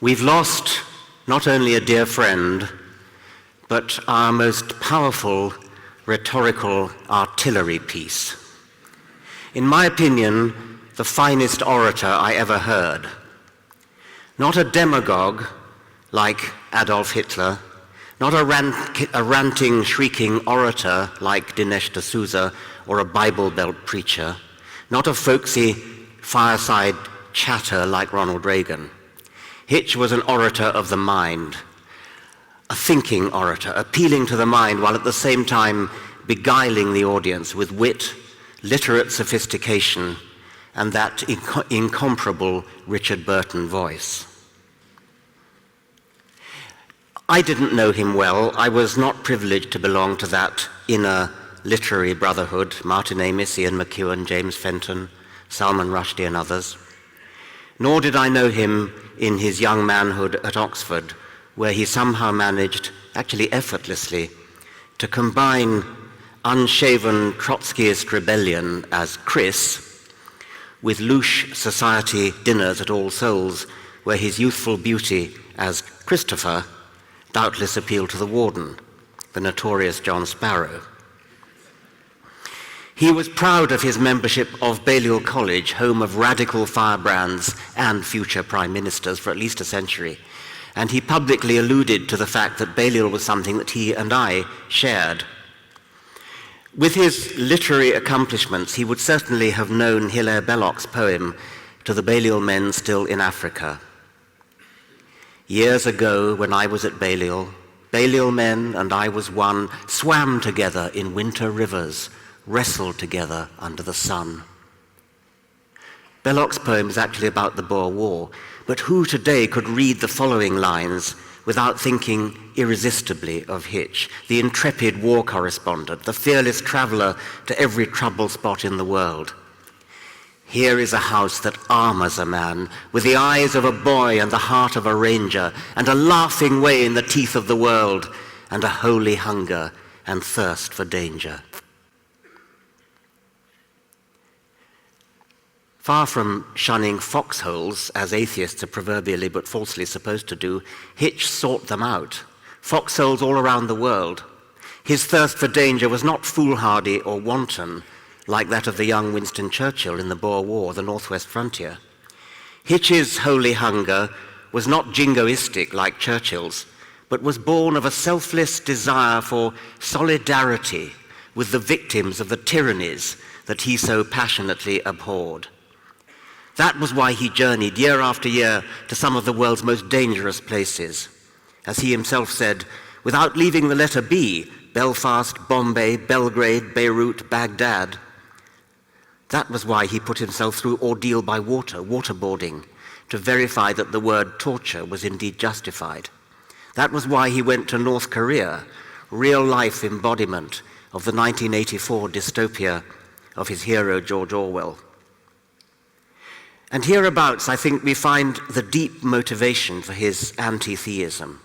We've lost not only a dear friend, but our most powerful rhetorical artillery piece. In my opinion, the finest orator I ever heard. Not a demagogue like Adolf Hitler, not a ranting, shrieking orator like Dinesh D'Souza or a Bible Belt preacher, not a folksy fireside chatter like Ronald Reagan. Hitch was an orator of the mind, a thinking orator, appealing to the mind while at the same time beguiling the audience with wit, literate sophistication, and that incomparable Richard Burton voice. I didn't know him well. I was not privileged to belong to that inner literary brotherhood, Martin Amis, Ian McEwan, James Fenton, Salman Rushdie, and others. Nor did I know him in his young manhood at Oxford, where he somehow managed, actually effortlessly, to combine unshaven Trotskyist rebellion as Chris with louche society dinners at All Souls, where his youthful beauty as Christopher doubtless appealed to the warden, the notorious John Sparrow. He was proud of his membership of Balliol College, home of radical firebrands and future prime ministers for at least a century, and he publicly alluded to the fact that Balliol was something that he and I shared. With his literary accomplishments, he would certainly have known Hilaire Belloc's poem, To the Balliol Men Still in Africa. Years ago, when I was at Balliol, Balliol men and I was one, swam together in winter rivers, wrestled together under the sun. Belloc's poem is actually about the Boer War, but who today could read the following lines without thinking irresistibly of Hitch, the intrepid war correspondent, the fearless traveller to every troubled spot in the world? Here is a house that armours a man with the eyes of a boy and the heart of a ranger, and a laughing way in the teeth of the world, and a holy hunger and thirst for danger. Far from shunning foxholes, as atheists are proverbially but falsely supposed to do, Hitch sought them out, foxholes all around the world. His thirst for danger was not foolhardy or wanton, like that of the young Winston Churchill in the Boer War, the Northwest frontier. Hitch's holy hunger was not jingoistic like Churchill's, but was born of a selfless desire for solidarity with the victims of the tyrannies that he so passionately abhorred. That was why he journeyed year after year to some of the world's most dangerous places. As he himself said, without leaving the letter B, Belfast, Bombay, Belgrade, Beirut, Baghdad. That was why he put himself through ordeal by water, waterboarding, to verify that the word torture was indeed justified. That was why he went to North Korea, real-life embodiment of the 1984 dystopia of his hero George Orwell. And hereabouts, I think, we find the deep motivation for his anti-theism.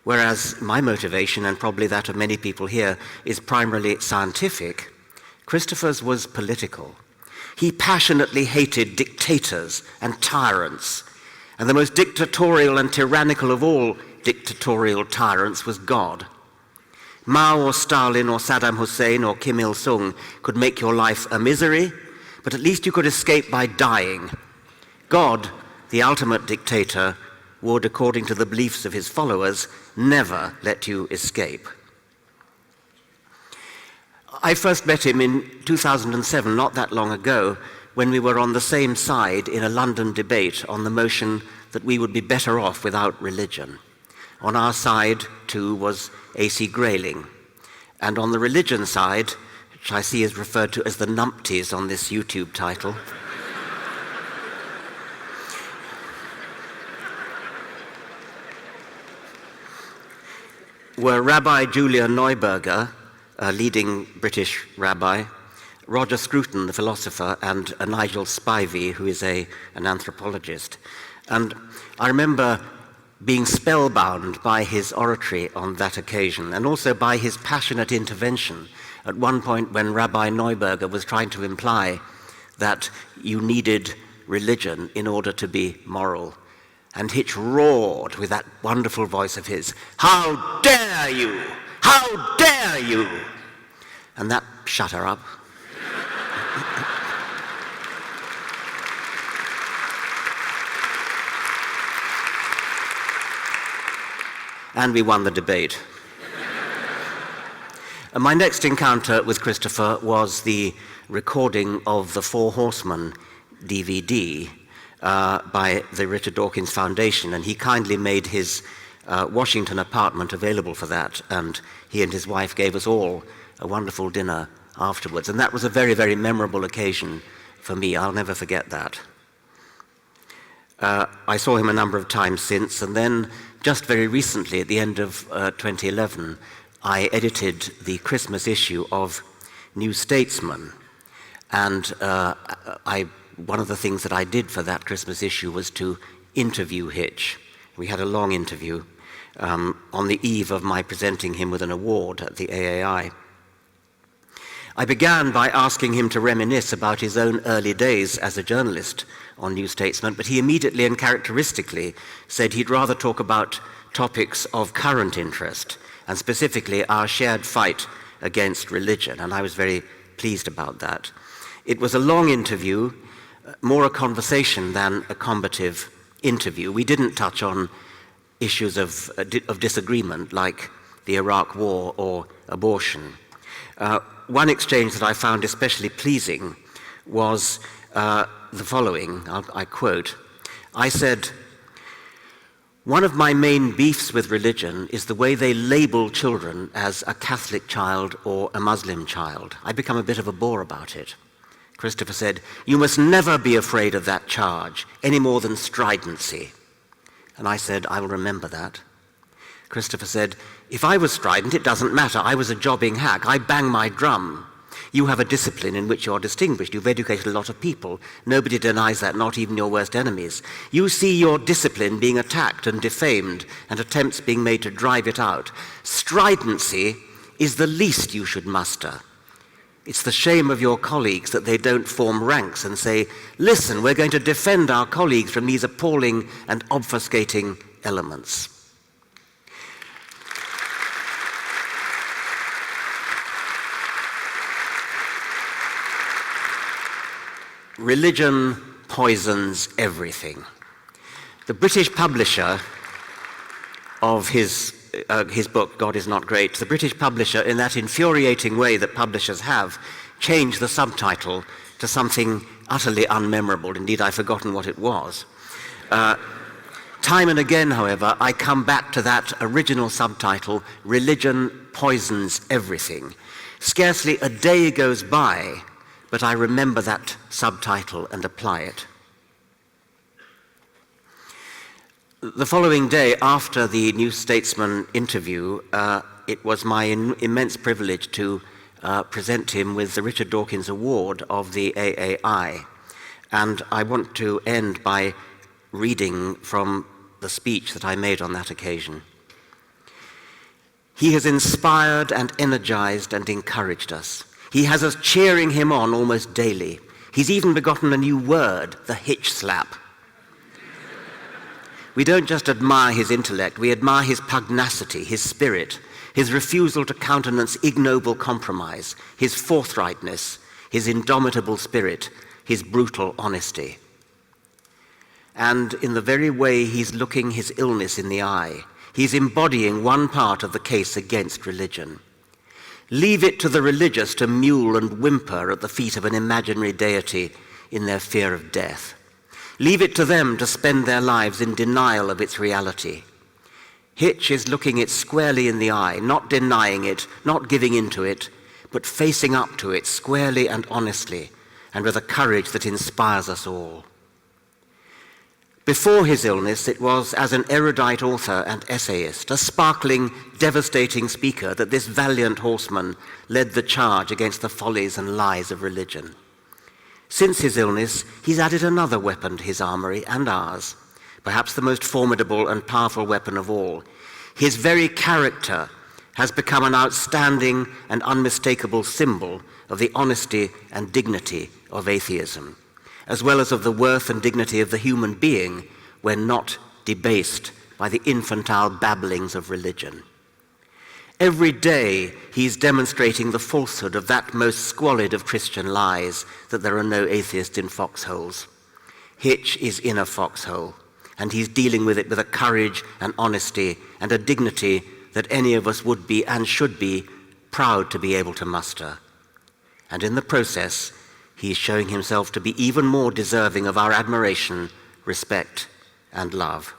Whereas my motivation, and probably that of many people here, is primarily scientific, Christopher's was political. He passionately hated dictators and tyrants, and the most dictatorial and tyrannical of all dictatorial tyrants was God. Mao or Stalin or Saddam Hussein or Kim Il-sung could make your life a misery, but at least you could escape by dying. God, the ultimate dictator, would, according to the beliefs of his followers, never let you escape. I first met him in 2007, not that long ago, when we were on the same side in a London debate on the motion that we would be better off without religion. On our side, too, was A.C. Grayling. And on the religion side, which I see is referred to as the numpties on this YouTube title, were Rabbi Julia Neuberger, a leading British rabbi, Roger Scruton, the philosopher, and Nigel Spivey, who is an anthropologist. And I remember being spellbound by his oratory on that occasion, and also by his passionate intervention at one point when Rabbi Neuberger was trying to imply that you needed religion in order to be moral. And Hitch roared with that wonderful voice of his, "How dare you! How dare you!" And that shut her up. And we won the debate. And my next encounter with Christopher was the recording of the Four Horsemen DVD by the Richard Dawkins Foundation, and he kindly made his Washington apartment available for that, and he and his wife gave us all a wonderful dinner afterwards, and that was a very, very memorable occasion for me. I'll never forget that. I saw him a number of times since, and then just very recently, at the end of 2011, I edited the Christmas issue of New Statesman, and one of the things that I did for that Christmas issue was to interview Hitch. We had a long interview on the eve of my presenting him with an award at the AAI. I began by asking him to reminisce about his own early days as a journalist on New Statesman, but he immediately and characteristically said he'd rather talk about topics of current interest, and specifically our shared fight against religion, and I was very pleased about that. It was a long interview, more a conversation than a combative interview. We didn't touch on issues of disagreement like the Iraq War or abortion. One exchange that I found especially pleasing was the following, I quote, I said, "One of my main beefs with religion is the way they label children as a Catholic child or a Muslim child. I become a bit of a bore about it." Christopher said, "You must never be afraid of that charge, any more than stridency." And I said, "I will remember that." Christopher said, "If I was strident, it doesn't matter. I was a jobbing hack. I bang my drum. You have a discipline in which you're distinguished. You've educated a lot of people. Nobody denies that, not even your worst enemies. You see your discipline being attacked and defamed and attempts being made to drive it out. Stridency is the least you should muster. It's the shame of your colleagues that they don't form ranks and say, 'Listen, we're going to defend our colleagues from these appalling and obfuscating elements.'" Religion poisons everything. The British publisher of his book, God Is Not Great, the British publisher, in that infuriating way that publishers have, changed the subtitle to something utterly unmemorable. Indeed, I've forgotten what it was. Time and again, however, I come back to that original subtitle, Religion Poisons Everything. Scarcely a day goes by but I remember that subtitle and apply it. The following day, after the New Statesman interview, it was my immense privilege to present him with the Richard Dawkins Award of the AAI. And I want to end by reading from the speech that I made on that occasion. "He has inspired and energized and encouraged us. He has us cheering him on almost daily. He's even begotten a new word, the hitch slap. We don't just admire his intellect, we admire his pugnacity, his spirit, his refusal to countenance ignoble compromise, his forthrightness, his indomitable spirit, his brutal honesty. And in the very way he's looking his illness in the eye, he's embodying one part of the case against religion. Leave it to the religious to mewl and whimper at the feet of an imaginary deity in their fear of death. Leave it to them to spend their lives in denial of its reality. Hitch is looking it squarely in the eye, not denying it, not giving in to it, but facing up to it squarely and honestly, and with a courage that inspires us all. Before his illness, it was as an erudite author and essayist, a sparkling, devastating speaker, that this valiant horseman led the charge against the follies and lies of religion. Since his illness, he's added another weapon to his armory and ours, perhaps the most formidable and powerful weapon of all. His very character has become an outstanding and unmistakable symbol of the honesty and dignity of atheism, as well as of the worth and dignity of the human being when not debased by the infantile babblings of religion. Every day he's demonstrating the falsehood of that most squalid of Christian lies, that there are no atheists in foxholes. Hitch is in a foxhole, and he's dealing with it with a courage and honesty and a dignity that any of us would be and should be proud to be able to muster. And in the process, he's showing himself to be even more deserving of our admiration, respect, and love.